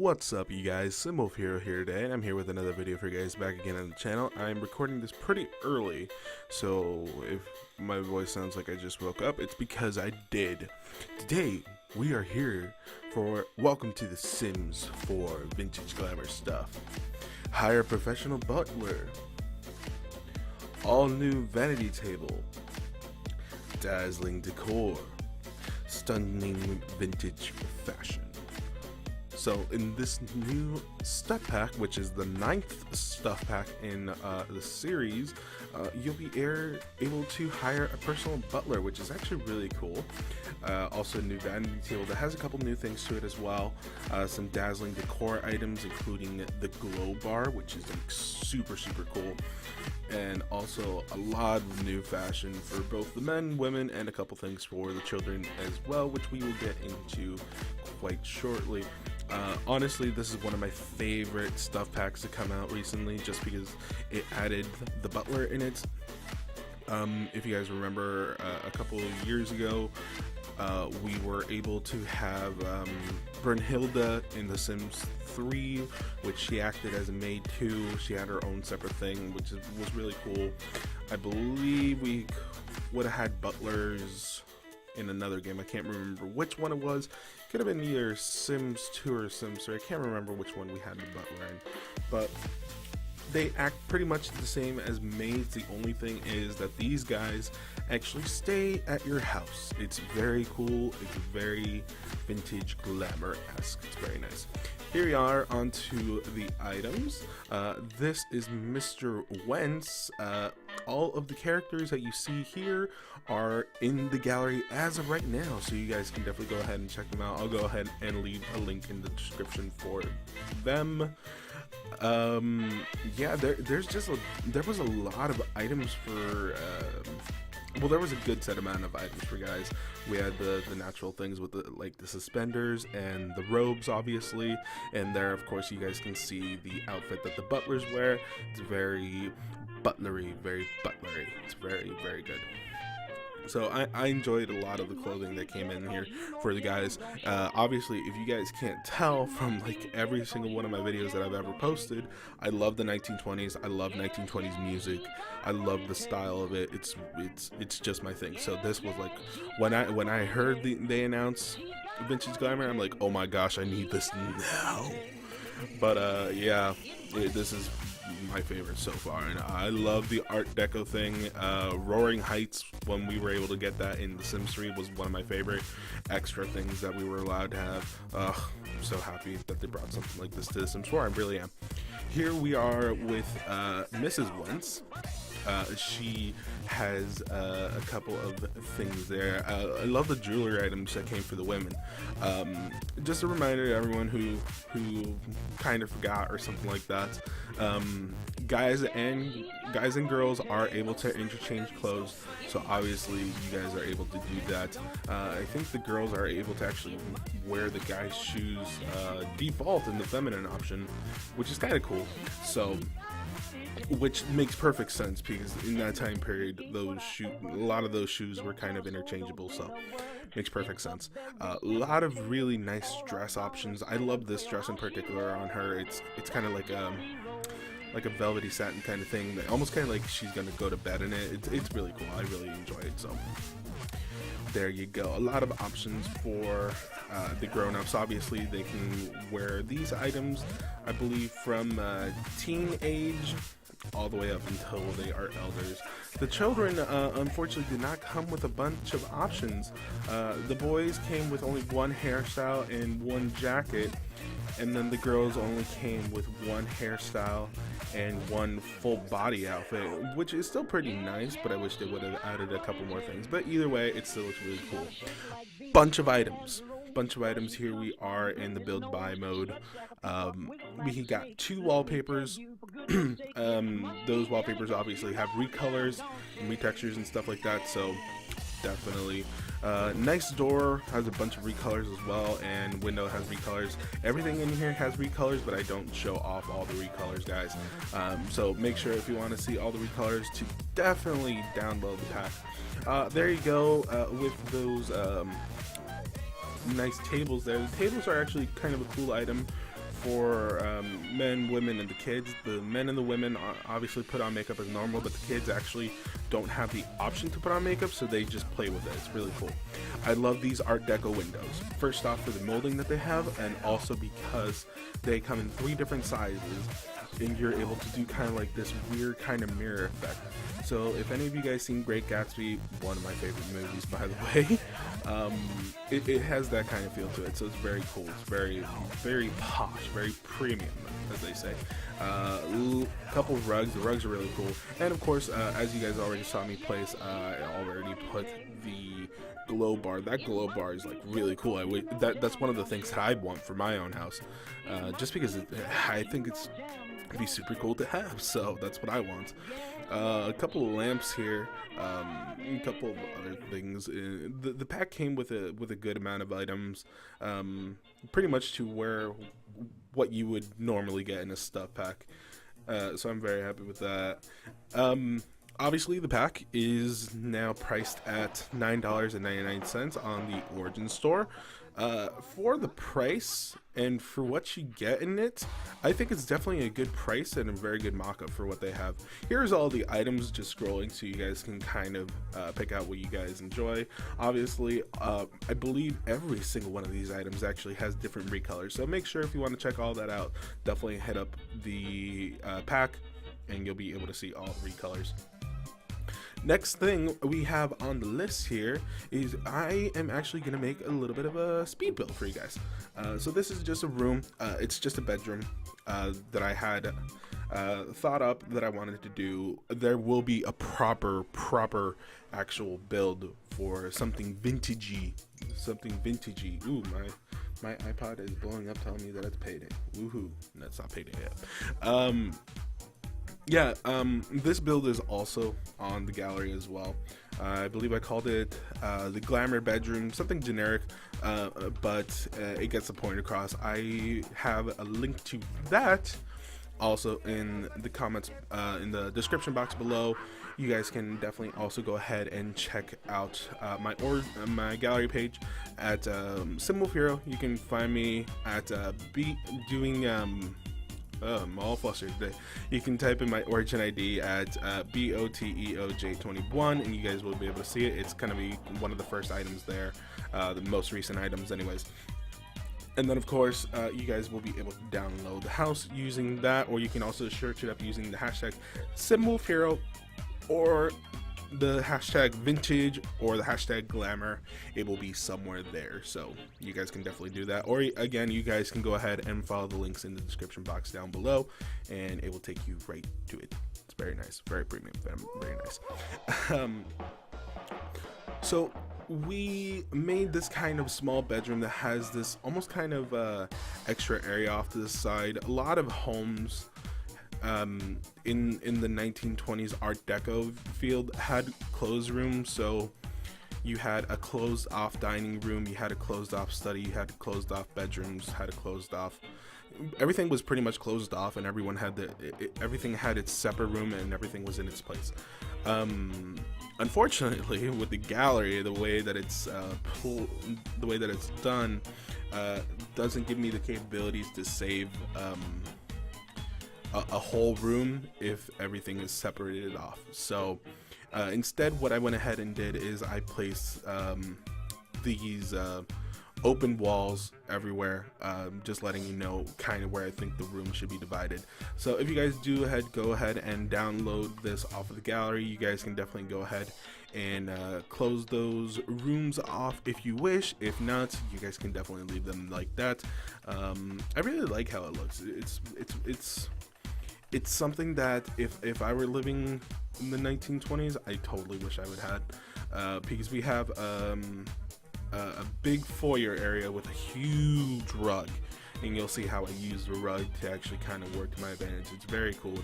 What's up, you guys? SimWolfHero here today, and I'm here with another video for you guys back again on the channel. I'm recording this pretty early, so if my voice sounds like I just woke up, it's because I did. Today, we are here for Welcome to the Sims for Vintage Glamour Stuff. Hire a professional butler. All new vanity table. Dazzling decor. Stunning vintage fashion. So in this new stuff pack, which is the 9th stuff pack in the series, you'll be able to hire a personal butler, which is actually really cool. Also a new vanity table that has a couple new things to it as well. Some dazzling decor items, including the glow bar, which is like super cool. And also a lot of new fashion for both the men, women, and a couple things for the children as well, which we will get into quite shortly. Honestly, this is one of my favorite stuff packs to come out recently, just because it added the butler in it. If you guys remember, a couple of years ago, we were able to have Brunhilde in The Sims 3, which she acted as a maid too. She had her own separate thing, which was really cool. I believe we would have had butlers in another game. I can't remember which one it was. Could have been either Sims 2 or Sims 3. I can't remember which one we had the butler in, but they act pretty much the same as maids. The only thing is that these guys actually stay at your house. It's very cool. It's very vintage glamour-esque. It's very nice. Here we are onto the items. This is Mr. Wentz. All of the characters that you see here are in the gallery as of right now, so you guys can definitely go ahead and check them out. I'll go ahead and leave a link in the description for them. Yeah, there was a lot of items for well, there was a good set amount of items for guys. We had the natural things with the suspenders and the robes, obviously, and there, of course, you guys can see the outfit that the butlers wear. It's very butlery, It's very good. So I enjoyed a lot of the clothing that came in here for the guys. Obviously, if you guys can't tell from like every single one of my videos that I've ever posted, I love the 1920s. I love 1920s music. I love the style of it. It's just my thing. So this was like when I heard they announced Vintage Glamour, I'm like, oh my gosh, I need this now. But yeah, this is my favorite so far, and I love the Art Deco thing. Roaring Heights, when we were able to get that in The Sims 3, was one of my favorite extra things that we were allowed to have. I'm so happy that they brought something like this to The Sims 4. I really am. Here we are with Mrs. Wentz. She has a couple of things there. I love the jewelry items that came for the women. Just a reminder to everyone who kind of forgot or something like that. Guys and girls are able to interchange clothes, so obviously you guys are able to do that. I think the girls are able to actually wear the guys' shoes default in the feminine option, which is kind of cool. So, which makes perfect sense, because in that time period, a lot of those shoes were kind of interchangeable, so makes perfect sense. A lot of really nice dress options. I love this dress in particular on her. It's kind of like a velvety satin kind of thing, almost kind of like she's gonna go to bed in it. It's really cool. I really enjoy it. So there you go. A lot of options for the grown-ups. Obviously, they can wear these items, I believe, from teen age all the way up until they are elders. The children, unfortunately, did not come with a bunch of options. The boys came with only one hairstyle and one jacket, and then the girls only came with one hairstyle and one full body outfit, which is still pretty nice, but I wish they would have added a couple more things. But either way, it still looks really cool. Bunch of items. Here we are in the build buy mode. We got 2 wallpapers. Those wallpapers obviously have recolors and retextures and stuff like that, so definitely. Nice door has a bunch of recolors as well, and window has recolors. Everything in here has recolors, but I don't show off all the recolors, guys. So make sure, if you want to see all the recolors, to definitely download the pack. There you go, with those nice tables there. The tables are actually kind of a cool item for men, women, and the kids. The men and the women obviously put on makeup as normal, but the kids actually don't have the option to put on makeup, so they just play with it. It's really cool. I love these Art Deco windows. First off, for the molding that they have, and also because they come in 3 different sizes, and you're able to do kind of like this weird kind of mirror effect. So if any of you guys seen Great Gatsby, one of my favorite movies by the way, it has that kind of feel to it. So it's very cool. It's very, very posh, very premium, as they say. Couple of rugs. The rugs are really cool. And of course, as you guys already saw me place, I already put the glow bar. That glow bar is like really cool. That's one of the things that I want for my own house, just because I think it'd be super cool to have. So that's what I want. A couple of lamps here, a couple of other things. The pack came with a good amount of items, pretty much to what you would normally get in a stuff pack. So I'm very happy with that. Obviously, the pack is now priced at $9.99 on the Origin store. For the price and for what you get in it, I think it's definitely a good price and a very good mock-up for what they have. Here's all the items, just scrolling so you guys can kind of pick out what you guys enjoy. Obviously, I believe every single one of these items actually has different recolors, so make sure if you want to check all that out, definitely hit up the pack and you'll be able to see all 3 colors. Next thing we have on the list here is I am actually going to make a little bit of a speed build for you guys. So this is just a room. It's just a bedroom that I had thought up that I wanted to do. There will be a proper actual build for something vintagey. Ooh, my iPod is blowing up telling me that it's payday. Woohoo. That's not payday yet. This build is also on the gallery as well. I believe I called it the Glamour Bedroom, something generic, but it gets the point across. I have a link to that also in the comments, in the description box below. You guys can definitely also go ahead and check out my gallery page at SimWolfHero. You can find me at I'm all flustered today. You can type in my Origin ID at BOTEOJ21 and you guys will be able to see it. It's going to be one of the first items there, the most recent items anyways. And then of course, you guys will be able to download the house using that, or you can also search it up using the hashtag SimWolfHero or the hashtag vintage or the hashtag glamour. It will be somewhere there, so you guys can definitely do that. Or again, you guys can go ahead and follow the links in the description box down below and it will take you right to it. It's very nice, very premium, very nice. So we made this kind of small bedroom that has this almost kind of extra area off to the side. A lot of homes in the 1920s Art Deco field had closed rooms. So you had a closed off dining room, you had a closed off study, you had closed off bedrooms, had a closed off, everything was pretty much closed off, and everyone had everything had its separate room and everything was in its place. Unfortunately, with the gallery, the way that it's done doesn't give me the capabilities to save a whole room if everything is separated off. So instead, what I went ahead and did is I placed these open walls everywhere, just letting you know kind of where I think the room should be divided. So if you guys go ahead and download this off of the gallery, you guys can definitely go ahead and close those rooms off if you wish. If not, you guys can definitely leave them like that. I really like how it looks. It's something that if I were living in the 1920s, I totally wish I would have, because we have a big foyer area with a huge rug, and you'll see how I use the rug to actually kind of work to my advantage. It's very cool.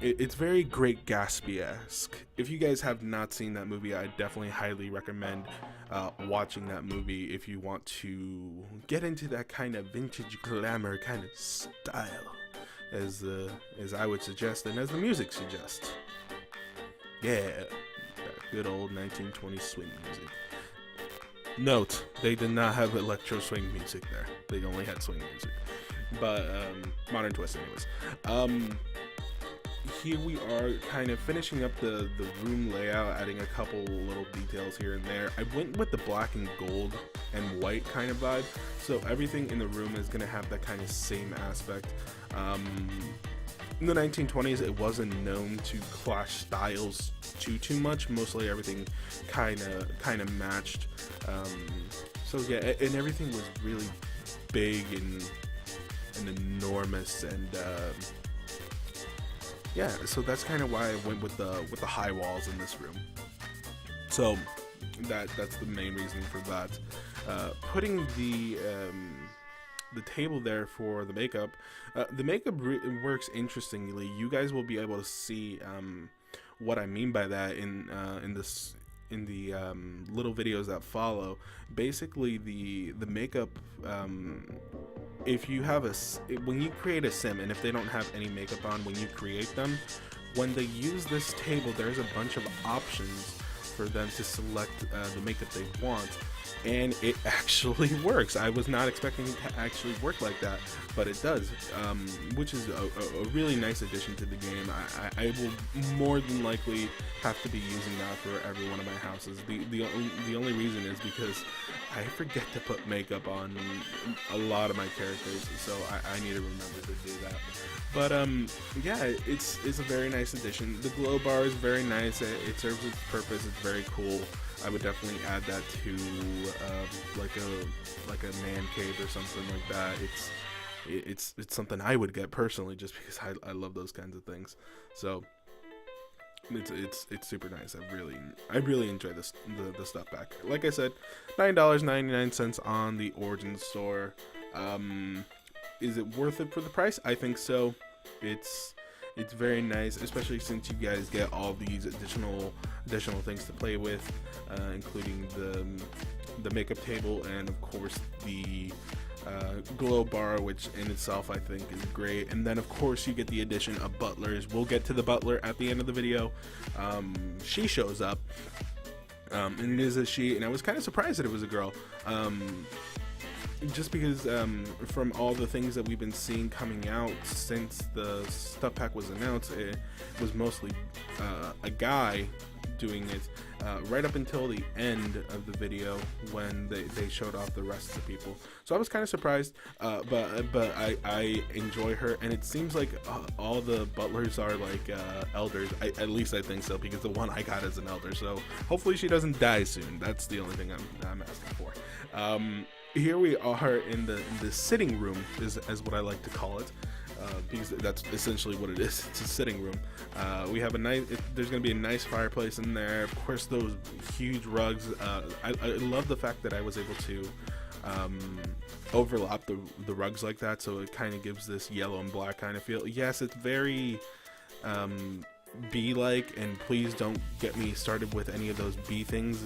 It's very Great Gatsby-esque. If you guys have not seen that movie, I definitely highly recommend watching that movie if you want to get into that kind of vintage glamour kind of style, as I would suggest and as the music suggests. Yeah, that good old 1920s swing music. Note, they did not have electro swing music there. They only had swing music. but modern twist anyways. Here we are kind of finishing up the room layout, adding a couple little details here and there. I went with the black and gold and white kind of vibe, so everything in the room is going to have that kind of same aspect. In the 1920s, it wasn't known to clash styles too much. Mostly everything kind of matched. So yeah, and everything was really big and enormous, and yeah. So that's kind of why I went with the high walls in this room. So that's the main reason for that. Putting the table there for the makeup. The makeup works interestingly. You guys will be able to see what I mean by that in the little videos that follow. Basically, the makeup. If you have when you create a sim, and if they don't have any makeup on when you create them, when they use this table, there's a bunch of options for them to select the makeup they want, and it actually works. I was not expecting it to actually work like that, but it does, which is a really nice addition to the game. I will more than likely have to be using that for every one of my houses. The only reason is because I forget to put makeup on a lot of my characters, so I need to remember to do that. But yeah, it's a very nice addition. The glow bar is very nice. It serves its purpose. It's very cool. I would definitely add that to like a man cave or something like that. It's something I would get personally, just because I love those kinds of things. So it's super nice. I really enjoy the stuff back. Like I said, $9.99 on the Origin store. Is it worth it for the price? I think so. It's very nice, especially since you guys get all these additional things to play with, including the makeup table, and of course the glow bar, which in itself I think is great. And then of course you get the addition of butlers. We'll get to the butler at the end of the video. She shows up, and it is a she, and I was kind of surprised that it was a girl. Just because from all the things that we've been seeing coming out since the stuff pack was announced, it was mostly a guy doing it, right up until the end of the video when they showed off the rest of the people. So I was kind of surprised, but I enjoy her, and it seems like all the butlers are like elders. At least I think so, because the one I got is an elder. So hopefully she doesn't die soon. That's the only thing I'm asking for. Here we are in the sitting room, as what I like to call it, because that's essentially what it is. It's a sitting room. We have there's going to be a nice fireplace in there. Of course, those huge rugs. I love the fact that I was able to overlap the rugs like that, so it kind of gives this yellow and black kind of feel. Yes, it's very bee-like, and please don't get me started with any of those bee things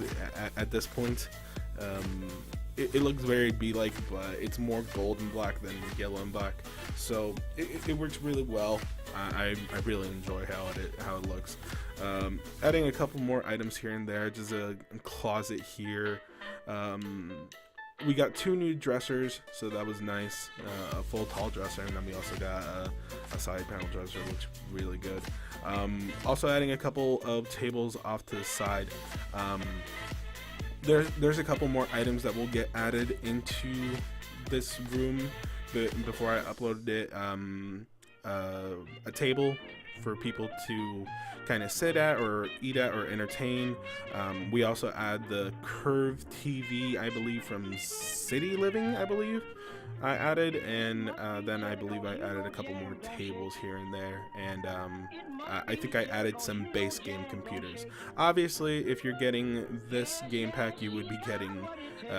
at this point. It looks very bee-like, but it's more gold and black than yellow and black, so it works really well. I really enjoy how it looks. Adding a couple more items here and there, just a closet here. We got 2 new dressers, so that was nice. A full tall dresser, and then we also got a side panel dresser, which really good. Also adding a couple of tables off to the side. There's a couple more items that will get added into this room before I uploaded it. A table for people to kind of sit at or eat at or entertain. We also add the curved TV, I believe, from City Living, I believe I added, and then I believe I added a couple more tables here and there, and I think I added some base game computers. Obviously, if you're getting this game pack, you would be getting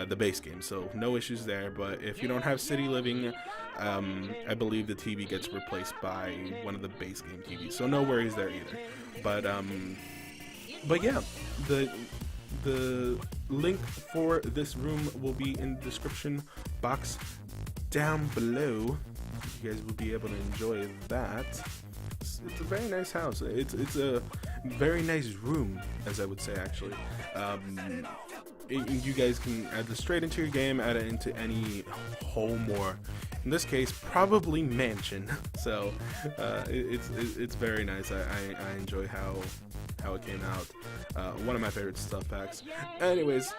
the base game, so no issues there. But if you don't have City Living, I believe the TV gets replaced by one of the base game TVs, so no worries there either. But yeah, the link for this room will be in the description box down below. You guys will be able to enjoy that. It's a very nice house. It's very nice room, as I would say, actually. You guys can add this straight into your game, add it into any home, or in this case probably mansion. So it's very nice. I enjoy how it came out. One of my favorite stuff packs. Anyways,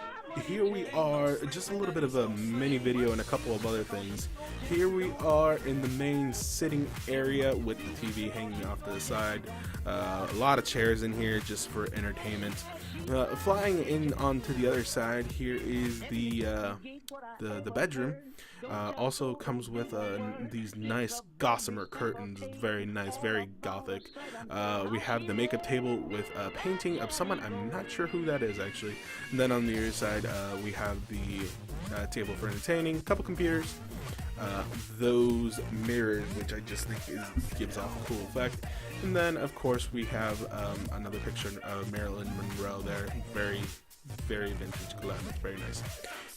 here we are, just a little bit of a mini video and a couple of other things. Here we are in the main sitting area with the TV hanging off to the side. A lot of chairs in here just for entertainment. Flying in onto the other side, here is the bedroom. Also comes with these nice gossamer curtains, very nice, very gothic. We have the makeup table with a painting of someone, I'm not sure who that is actually. And then on the other side, we have the table for entertaining, a couple computers, those mirrors, which I just think gives off a cool effect. And then of course we have another picture of Marilyn Monroe there, very vintage glamour, very nice.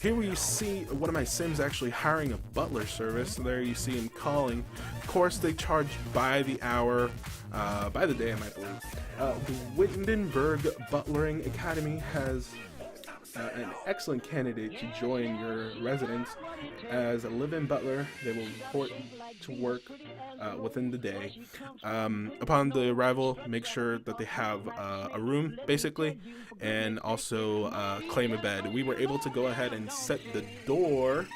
Here we see one of my Sims actually hiring a butler service. There you see him calling. Of course, they charge by the hour, by the day, I might believe. The Wittenberg Butlering Academy has an excellent candidate to join your residence as a live-in butler. They will report to work within the day. Upon the arrival, make sure that they have a room, basically, and also claim a bed. We were able to go ahead and set the door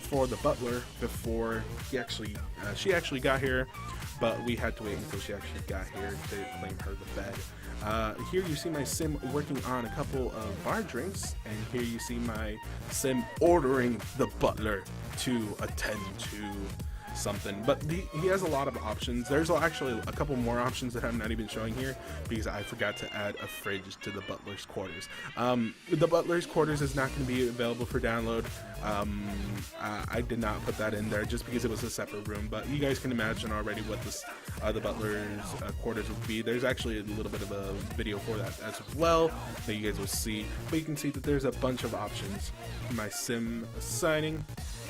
for the butler before she actually got here, but we had to wait until she actually got here to claim her the bed. Here you see my Sim working on a couple of bar drinks, and here you see my Sim ordering the butler to attend to something. But he has a lot of options. There's actually a couple more options that I'm not even showing here because I forgot to add a fridge to the butler's quarters. The butler's quarters is not going to be available for download. I did not put that in there just because it was a separate room, but you guys can imagine already what the butler's quarters would be. There's actually a little bit of a video for that as well that you guys will see, but you can see that there's a bunch of options. My Sim signing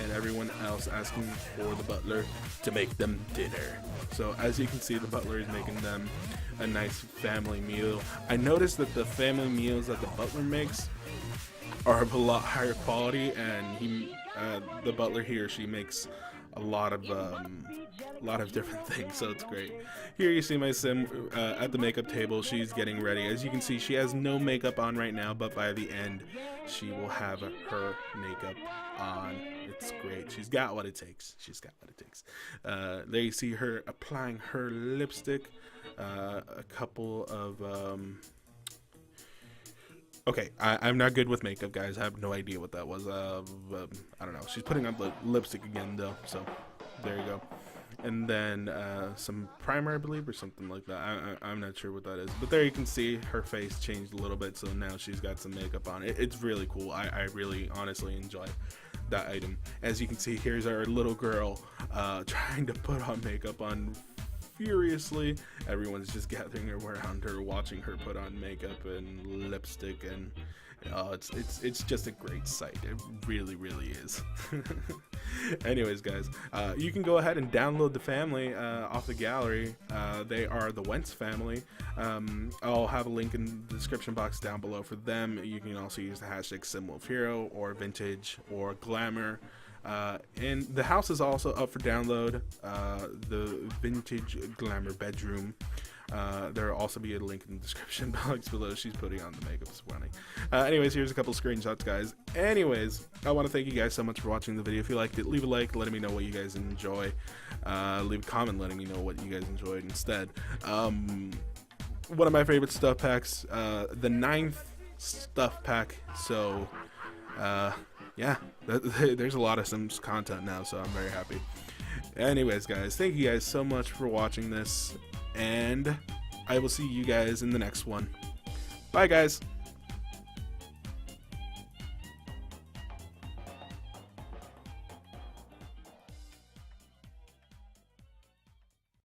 and everyone else asking for the butler to make them dinner. So as you can see, the butler is making them a nice family meal. I noticed that the family meals that the butler makes are of a lot higher quality, and the butler, he or she, makes a lot of different things, so it's great. Here you see my Sim at the makeup table. She's getting ready. As you can see, she has no makeup on right now, but by the end she will have her makeup on. It's great. She's got what it takes. There you see her applying her lipstick, a couple of okay, I'm not good with makeup, guys. I have no idea what that was. I don't know. She's putting on the lipstick again, though, so there you go. And then some primer, I believe, or something like that. I'm not sure what that is. But there you can see her face changed a little bit, so now she's got some makeup on. It's really cool. I really, honestly enjoy that item. As you can see, here's our little girl trying to put on makeup on furiously. Everyone's just gathering around her, watching her put on makeup and lipstick, and it's just a great sight. It really is. Anyways, guys, you can go ahead and download the family off the gallery. They are the Wentz family. I'll have a link in the description box down below for them. You can also use the hashtag SimWolfHero or Vintage or Glamour. And the house is also up for download, the Vintage Glamour bedroom. There will also be a link in the description box below. She's putting on the makeup this morning. Anyways, here's a couple screenshots, guys. Anyways, I want to thank you guys so much for watching the video. If you liked it, leave a like, letting me know what you guys enjoy. Leave a comment letting me know what you guys enjoyed instead. One of my favorite stuff packs, the 9th stuff pack. So, yeah, there's a lot of Sims content now, so I'm very happy. Anyways, guys, thank you guys so much for watching this, and I will see you guys in the next one. Bye, guys.